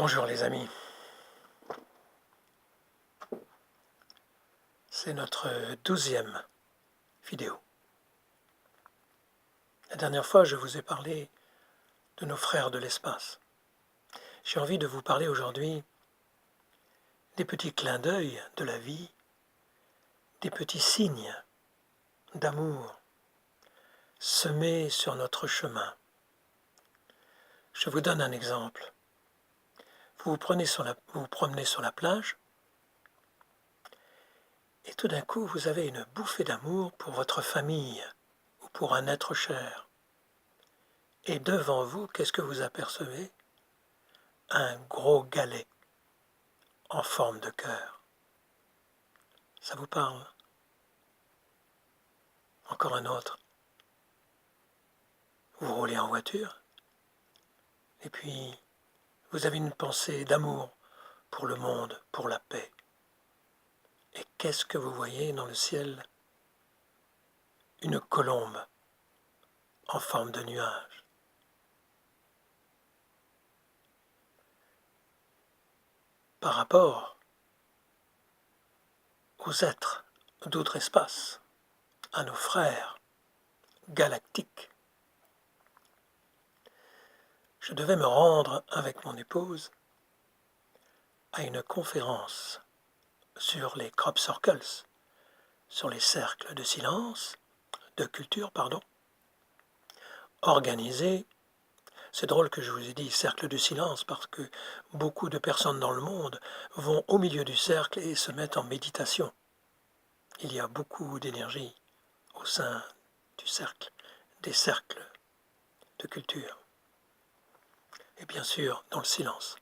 Bonjour les amis, c'est notre 12e vidéo. La dernière fois, je vous ai parlé de nos frères de l'espace. J'ai envie de vous parler aujourd'hui des petits clins d'œil de la vie, des petits signes d'amour semés sur notre chemin. Je vous donne un exemple. Vous vous promenez sur la plage et tout d'un coup, vous avez une bouffée d'amour pour votre famille ou pour un être cher. Et devant vous, qu'est-ce que vous apercevez? Un gros galet en forme de cœur. Ça vous parle? Encore un autre. Vous roulez en voiture et puis vous avez une pensée d'amour pour le monde, pour la paix. Et qu'est-ce que vous voyez dans le ciel? Une colombe en forme de nuage. Par rapport aux êtres d'autres espaces, à nos frères galactiques, je devais me rendre avec mon épouse à une conférence sur les crop circles, sur les cercles de silence, de culture, organisés. C'est drôle que je vous ai dit cercle de silence parce que beaucoup de personnes dans le monde vont au milieu du cercle et se mettent en méditation. Il y a beaucoup d'énergie au sein du cercle, des cercles de culture. Et bien sûr, dans le silence.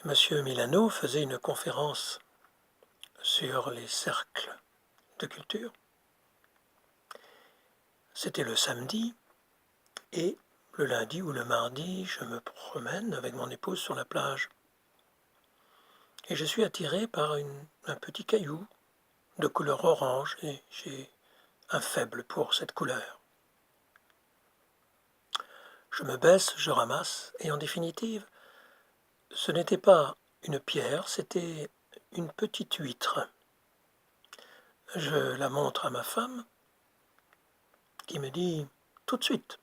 Monsieur Milano faisait une conférence sur les cercles de culture. C'était le samedi et le lundi ou le mardi, je me promène avec mon épouse sur la plage. Et je suis attiré par un petit caillou de couleur orange et j'ai un faible pour cette couleur. Je me baisse, je ramasse et en définitive, ce n'était pas une pierre, c'était une petite huître. Je la montre à ma femme qui me dit tout de suite,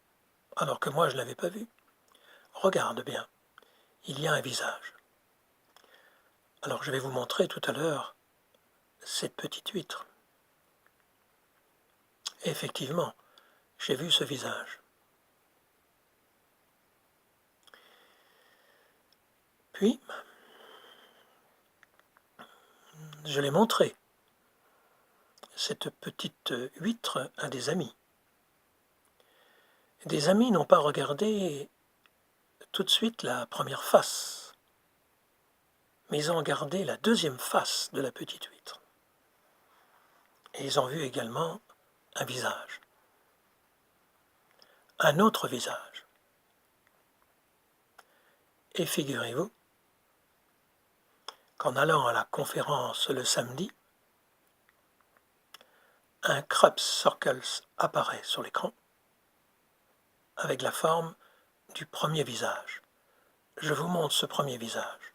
alors que moi je ne l'avais pas vue, regarde bien, il y a un visage. Alors je vais vous montrer tout à l'heure cette petite huître. Et effectivement, j'ai vu ce visage. Puis, je l'ai montré, cette petite huître, à des amis. Des amis n'ont pas regardé tout de suite la première face, mais ils ont regardé la deuxième face de la petite huître. Et ils ont vu également un visage. Un autre visage. Et figurez-vous qu'en allant à la conférence le samedi, un crop circles apparaît sur l'écran avec la forme du premier visage. Je vous montre ce premier visage.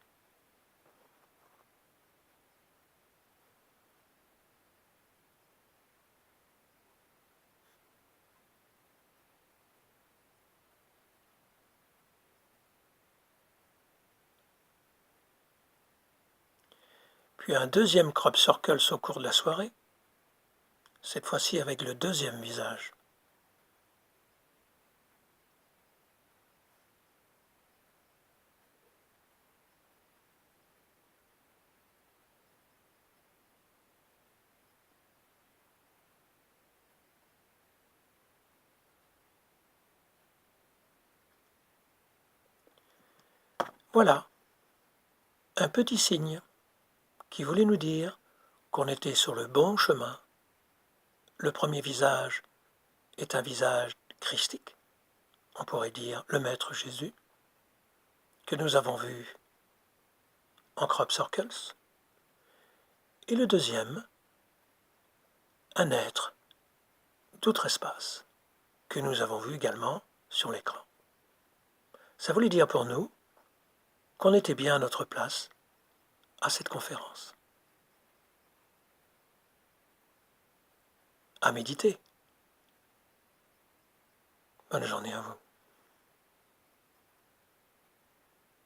Puis un deuxième crop circles au cours de la soirée, cette fois-ci avec le deuxième visage. Voilà, un petit signe qui voulait nous dire qu'on était sur le bon chemin. Le premier visage est un visage christique, on pourrait dire le Maître Jésus, que nous avons vu en crop circles. Et le deuxième, un être d'outre espace, que nous avons vu également sur l'écran. Ça voulait dire pour nous qu'on était bien à notre place à cette conférence. À méditer. Bonne journée à vous.